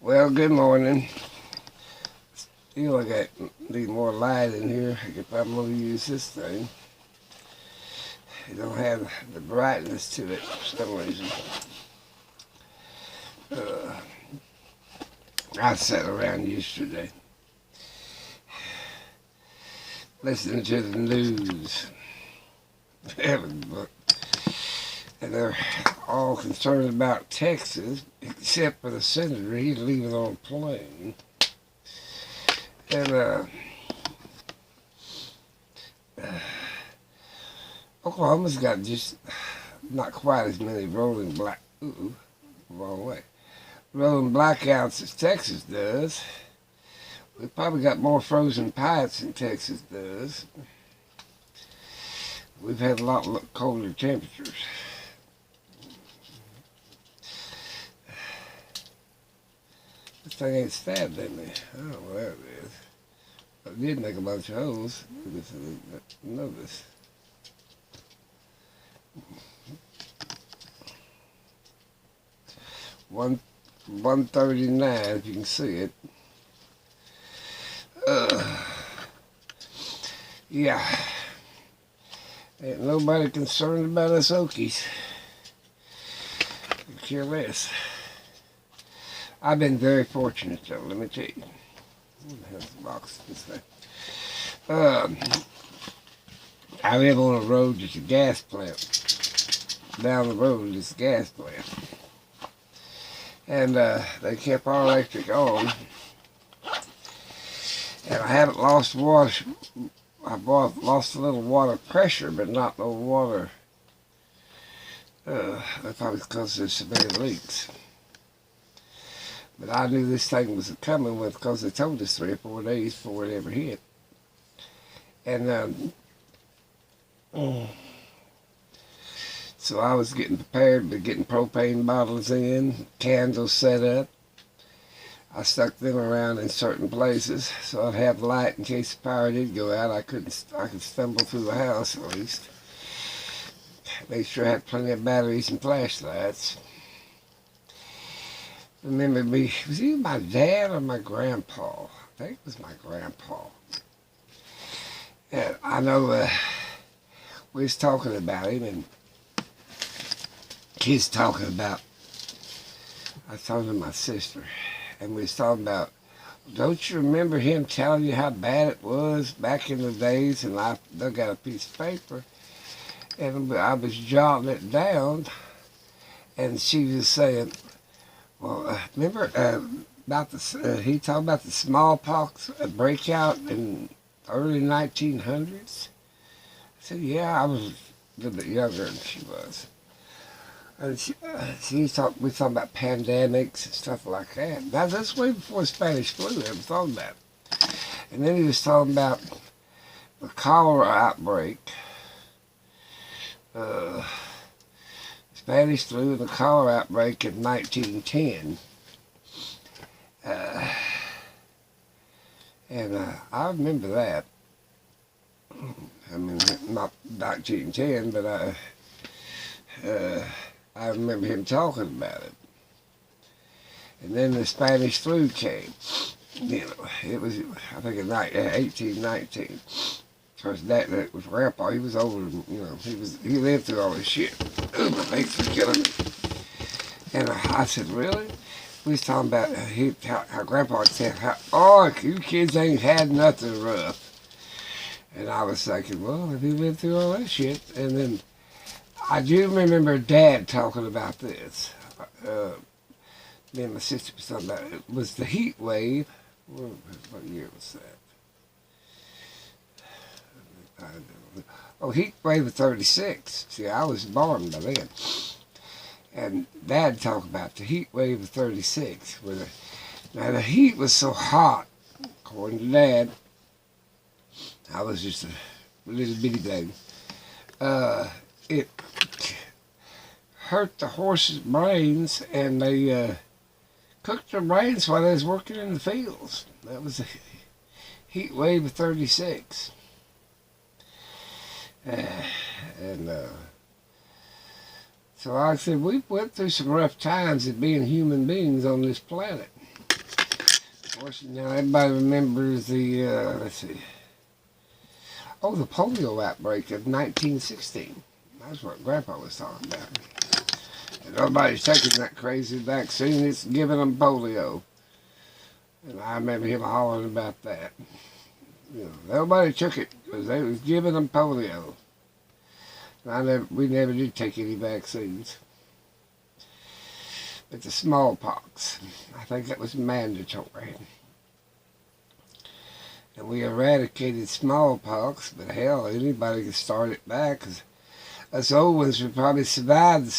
Well, good morning. Still, need more light in here. If I'm going to use this thing, it don't have the brightness to it for some reason. I sat around yesterday listening to the news, and they're all concerned about Texas, except for the senator. He's leaving on a plane. And Oklahoma's got just not quite as many rolling wrong way. Rolling blackouts as Texas does. We've probably got more frozen pipes than Texas does. We've had a lot colder temperatures. This thing ain't stabbed at me. I don't know where it is. I did make a bunch of holes. Notice. One 139, if you can see it. Yeah. Ain't nobody concerned about us Okies. Could care less. I've been very fortunate, though, let me tell you. What the hell's the box this way? I live on a road that's a gas plant. Down the road is a gas plant. And they kept our electric on. And I haven't lost water. I've lost a little water pressure, but not no water. That's probably because there's so many leaks. But I knew this thing was coming because they told us 3 or 4 days before it ever hit. And so I was getting prepared with getting propane bottles in, candles set up. I stuck them around in certain places so I'd have light in case the power did go out. I could stumble through the house at least. Make sure I had plenty of batteries and flashlights. Remember me, was it my dad or my grandpa? I think it was my grandpa. And I know we was talking about him, and he's talking about, I was talking to my sister, and we was talking about, don't you remember him telling you how bad it was back in the days? And I dug out a piece of paper, and I was jotting it down, and she was saying, well, remember about he talked about the smallpox breakout in early 1900s? I said, yeah, I was a little bit younger than she was. And we was talking about pandemics and stuff like that. Now, that's way before the Spanish flu I was talking about. And then he was talking about the cholera outbreak. Spanish flu and the cholera outbreak in 1910. I remember that. I mean, not 1910, but I remember him talking about it. And then the Spanish flu came. You know, it was, I think, in 1819. Of course, that was Grandpa. He was older, you know, he lived through all this shit. Ooh, my legs are killing me. And I said, really? We was talking about how Grandpa said, oh, you kids ain't had nothing rough. And I was thinking, well, if he lived through all that shit. And then I do remember Dad talking about this. Me and my sister was talking about it. It was the heat wave. What year was that? Oh, heat wave of 36. See, I was born by then. And Dad talked about the heat wave of 36. Now, the heat was so hot, according to Dad. I was just a little bitty baby. It hurt the horses' brains, and they cooked their brains while they was working in the fields. That was a heat wave of 36. So like I said, we went through some rough times as being human beings on this planet. Of course, now everybody remembers the, let's see, the polio outbreak of 1916. That's what Grandpa was talking about. And nobody's taking that crazy vaccine, it's giving them polio. And I remember him hollering about that. Nobody took it because they was giving them polio. And we never did take any vaccines. But the smallpox, I think that was mandatory. And we eradicated smallpox, but hell, anybody could start it back, because us old ones would probably survive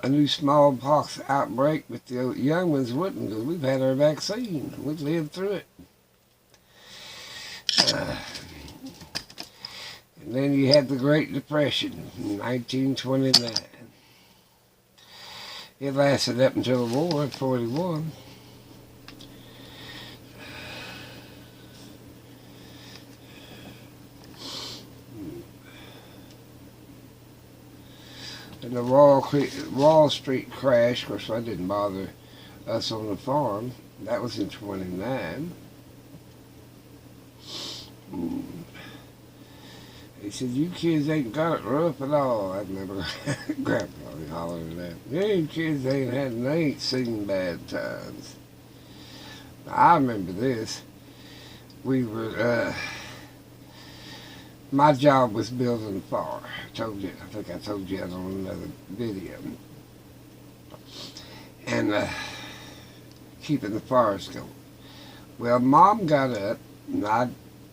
a new smallpox outbreak, but the young ones wouldn't, because we've had our vaccine. We've lived through it. And then you had the Great Depression in 1929. It lasted up until the war in 41. And the Wall Street crash, of course, that didn't bother us on the farm. That was in 29. He said, "You kids ain't got it rough at all." I remember Grandpa hollering that. "You kids ain't seen bad times." I remember this. We were, my job was building a fire. I think I told you that on another video. And keeping the fires going. Well, Mom got up, and I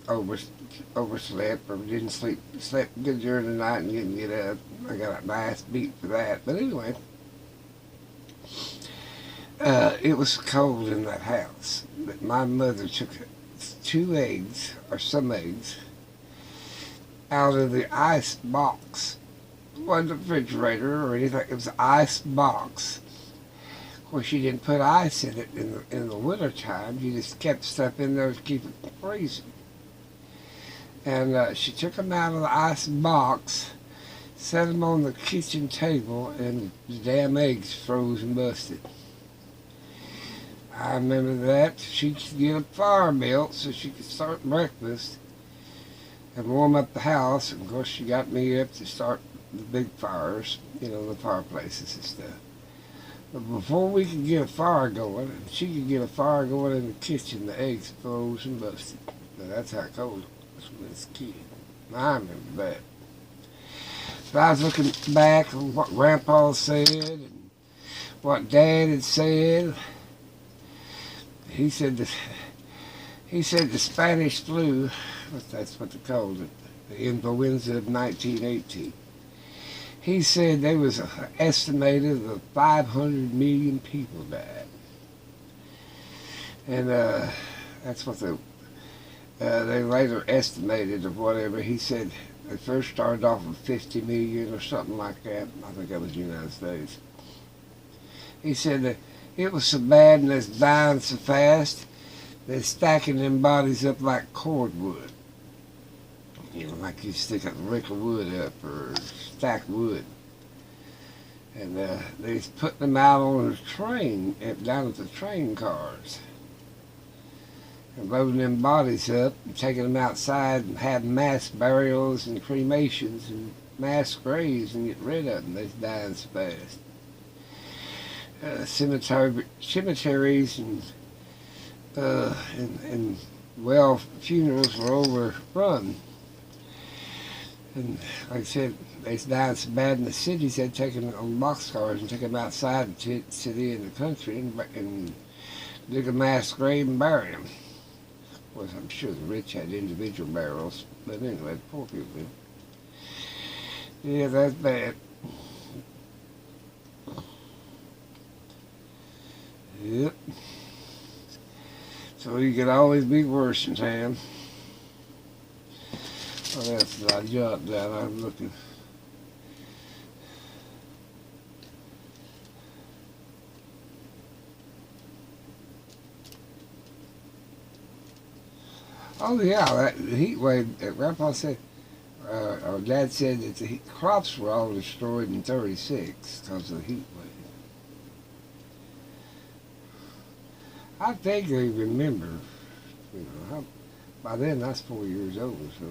overslept, or didn't slept good during the night and didn't get up. I got a nice beat for that. But anyway, it was cold in that house. But my mother took 2 eggs, or some eggs, out of the ice box. It wasn't a refrigerator or anything. It was an ice box. Of course, she didn't put ice in it in the winter time. She just kept stuff in there to keep it from freezing. And she took them out of the ice box, set them on the kitchen table, and the damn eggs froze and busted. I remember that. She could get a fire built so she could start breakfast and warm up the house. And of course, she got me up to start the big fires, the fireplaces and stuff. But before we could get a fire going, and she could get a fire going in the kitchen, the eggs froze and busted. Now, that's how cold it was when I was a kid. I remember that. So I was looking back on what Grandpa said and what Dad had said. He said the Spanish flu, that's what they called it, the influenza of 1918. He said there was estimated that 500 million people died. And that's what they later estimated or whatever. He said they first started off with 50 million or something like that. I think that was the United States. He said that it was so bad and they're dying so fast, they're stacking them bodies up like cordwood. Like you stick a rick of wood up or stack wood. And they put them out on a train, down at the train cars. And loading them bodies up and taking them outside and having mass burials and cremations and mass graves and get rid of them. They're dying so fast. Cemeteries and funerals were overrun. And like I said, they died so bad in the cities, they'd take them on boxcars and take them outside the city and the country and dig a mass grave and bury them. Of course, I'm sure the rich had individual burials, but anyway, the poor people did. Yeah, that's bad. Yep. So you could always be worse in town. What else did I jot down? I'm looking. Oh yeah, that heat wave. Grandpa said, or Dad said that the crops were all destroyed in '36 because of the heat wave. I vaguely remember, by then I was 4 years old, so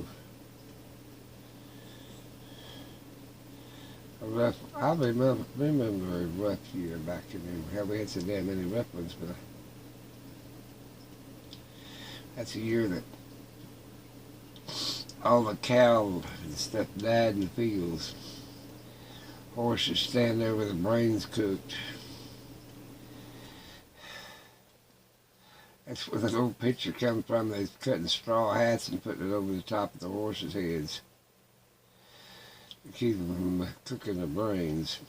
I remember a rough year back in there. Hell, we had so damn many rough ones, but that's a year that all the cow and stuff died in the fields. Horses stand there with their brains cooked. That's where the old picture comes from. They're cutting straw hats and putting it over the top of the horses' heads to keep them from cooking their brains.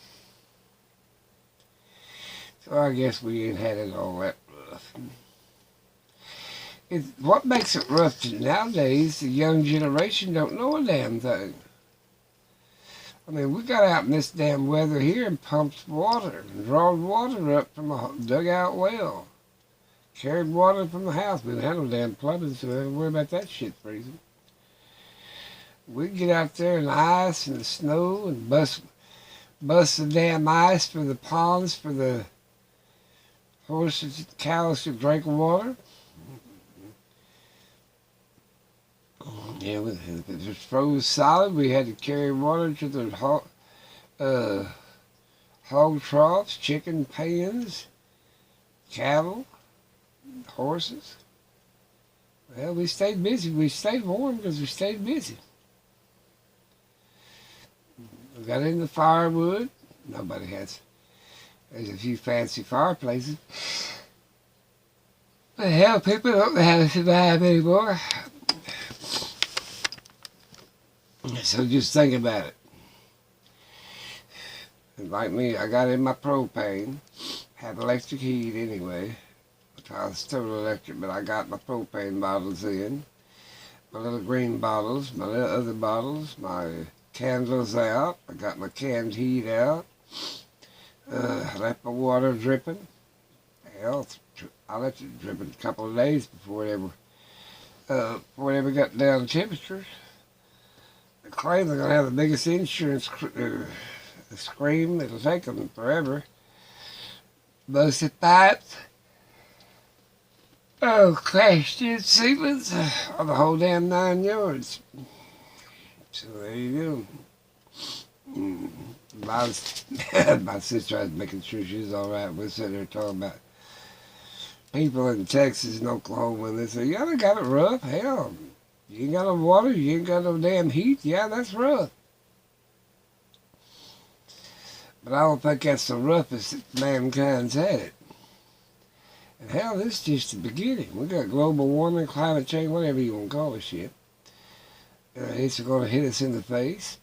So I guess we ain't had it all that rough. What makes it rough nowadays, the young generation don't know a damn thing. I mean, we got out in this damn weather here and pumped water and drawed water up from a dugout well. Carried water from the house. We didn't have no damn plumbing, so we didn't worry about that shit freezing. We'd get out there in the ice and the snow and bust the damn ice for the ponds for the horses, cows to drink water. Yeah, if it was froze solid, we had to carry water to the hog troughs, chicken pens, cattle, horses. Well, we stayed busy. We stayed warm because we stayed busy. We got in the firewood. Nobody has. There's a few fancy fireplaces. But hell, people don't know how to survive anymore. So just think about it. Like me, I got in my propane. Had electric heat anyway. I was still electric, but I got my propane bottles in. My little green bottles, my little other bottles, my candles out. I got my canned heat out. I left my water dripping. Hell, I left it dripping a couple of days before it ever got down to temperatures. They claim they're going to have the biggest insurance scream. It'll take them forever. Busted pipes. Oh, crashed in ceilings. Or the whole damn 9 yards. So there you go. My sister was making sure she was all right. We're sitting there talking about people in Texas and Oklahoma, and they say, yeah, they got it rough. Hell, you ain't got no water, you ain't got no damn heat. Yeah, that's rough. But I don't think that's the roughest that mankind's had it. And hell, this is just the beginning. We got global warming, climate change, whatever you want to call this shit. It's going to hit us in the face.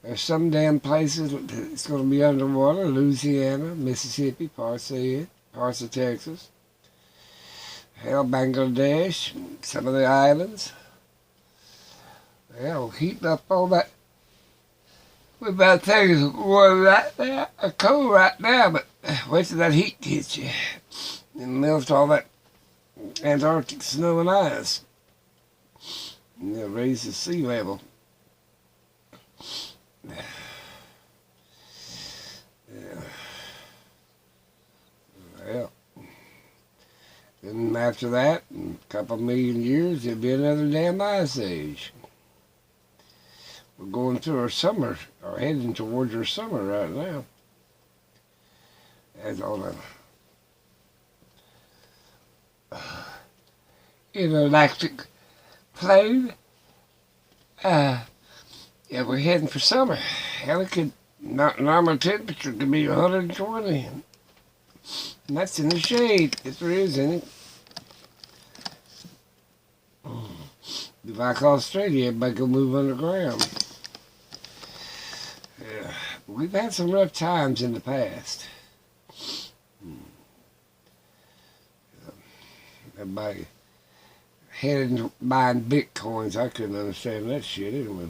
There's some damn places it's going to be underwater. Louisiana, Mississippi, parts of Texas. Hell, Bangladesh, some of the islands. Hell, heating up all that. We're about to take us warm right now, cold right now, but wait till that heat hits you. And melts all that Antarctic snow and ice. And they'll raise the sea level. Yeah. Well, then after that, in a couple million years, there'll be another damn ice age. We're going through our summer, or heading towards our summer right now. As all the intergalactic plane. Yeah, we're heading for summer. Hell, it could, normal temperature could be 120. And that's in the shade, if there is any. Like Australia, everybody go move underground. Yeah, we've had some rough times in the past. Everybody headed into buying Bitcoins. I couldn't understand that shit anyway.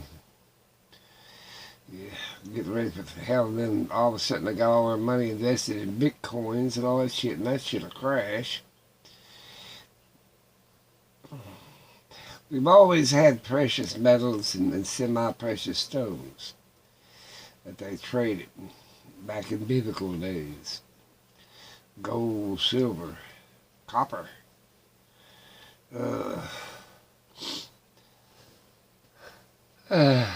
Yeah, getting ready for hell, and then all of a sudden they got all their money invested in Bitcoins and all that shit, and that shit'll crash. We've always had precious metals and semi-precious stones that they traded back in biblical days. Gold, silver, copper. Uh, uh,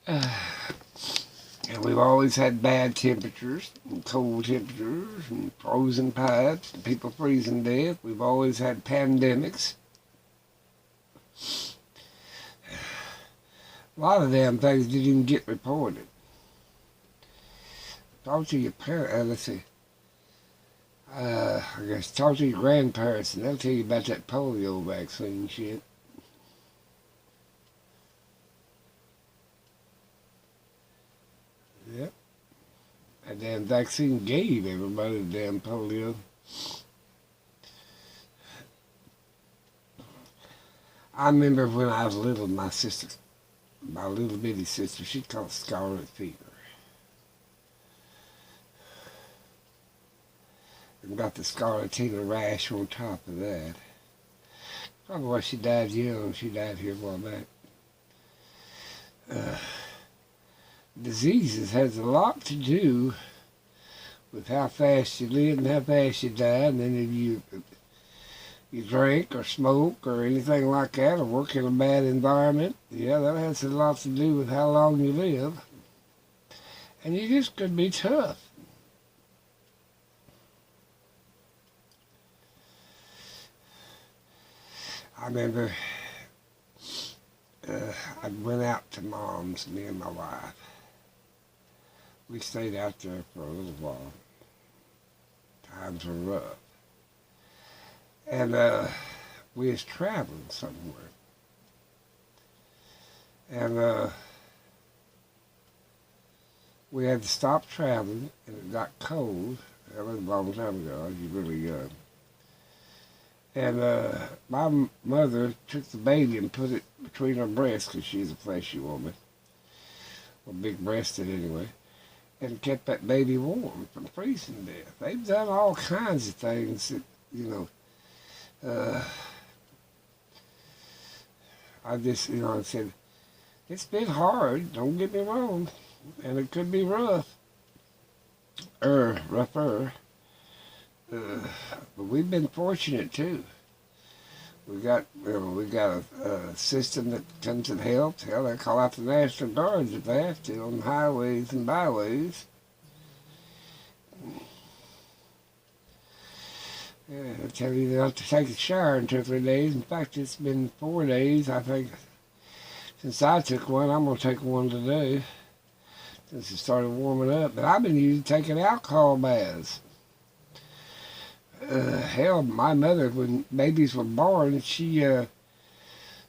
and we've always had bad temperatures, and cold temperatures, and frozen pipes, and people freezing to death. We've always had pandemics. A lot of them things didn't even get reported. Talk to your parents, let's see. I guess talk to your grandparents and they'll tell you about that polio vaccine shit. Yep. That damn vaccine gave everybody the damn polio. I remember when I was little, my little bitty sister, she caught scarlet fever. And got the scarlatina rash on top of that. Probably why she died young. She died here a while back. Diseases has a lot to do with how fast you live and how fast you die. And then if you drink or smoke or anything like that or work in a bad environment, yeah, that has a lot to do with how long you live. And you just could be tough. I remember I went out to Mom's, me and my wife. We stayed out there for a little while. Times were rough. And we was traveling somewhere. And we had to stop traveling, and it got cold. That was a long time ago. I was really young. And my mother took the baby and put it between her breasts, because she's a fleshy woman. Well, big-breasted anyway. And kept that baby warm from freezing to death. They've done all kinds of things that, I just, I said, it's been hard, don't get me wrong. And it could be rough. Rougher. But we've been fortunate too. We got a system that comes and helps. Hell, they call out the National Guards if they have to on highways and byways. Yeah, I tell you not to take a shower in 2 or 3 days. In fact, it's been 4 days, I think, since I took one. I'm gonna take one today since it started warming up. But I've been used to taking alcohol baths. Hell, my mother, when babies were born, she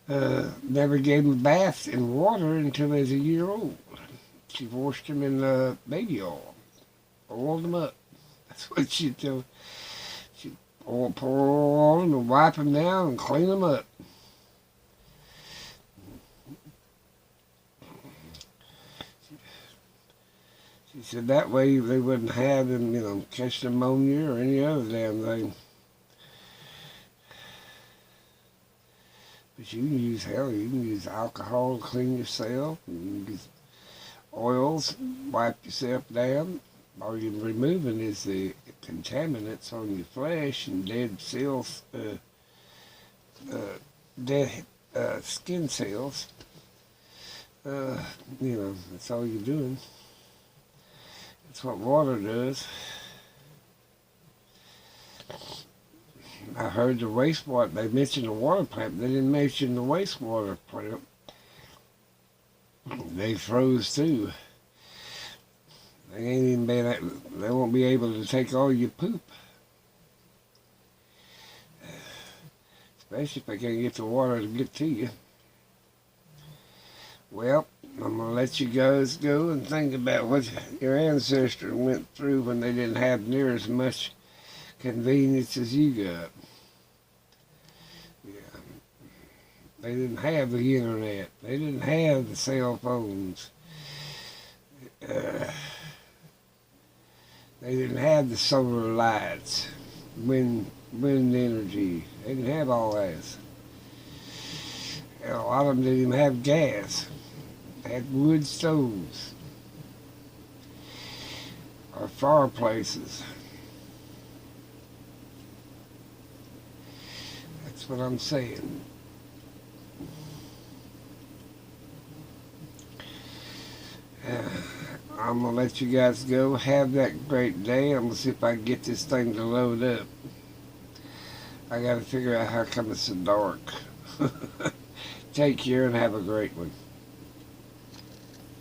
never gave them a bath in water until they was a year old. She washed them in baby oil, oiled them up. That's what she'd do. She'd pour oil on them and wipe them down and clean them up. She said that way they wouldn't have them, catch pneumonia or any other damn thing. But you can use alcohol to clean yourself. You can use oils, wipe yourself down. All you're removing is the contaminants on your flesh and dead cells, dead skin cells. That's all you're doing. That's what water does. I heard the wastewater, they mentioned the water plant, they didn't mention the wastewater plant. They froze too. They won't be able to take all your poop. Especially if they can't get the water to get to you. Well, I'm going to let you guys go and think about what your ancestors went through when they didn't have near as much convenience as you got. Yeah. They didn't have the internet. They didn't have the cell phones. They didn't have the solar lights, wind energy. They didn't have all that. A lot of them didn't even have gas. Had wood stoves or fireplaces. That's what I'm saying. I'm going to let you guys go. Have that great day. I'm going to see if I can get this thing to load up. I got to figure out how come it's so dark. Take care and have a great one.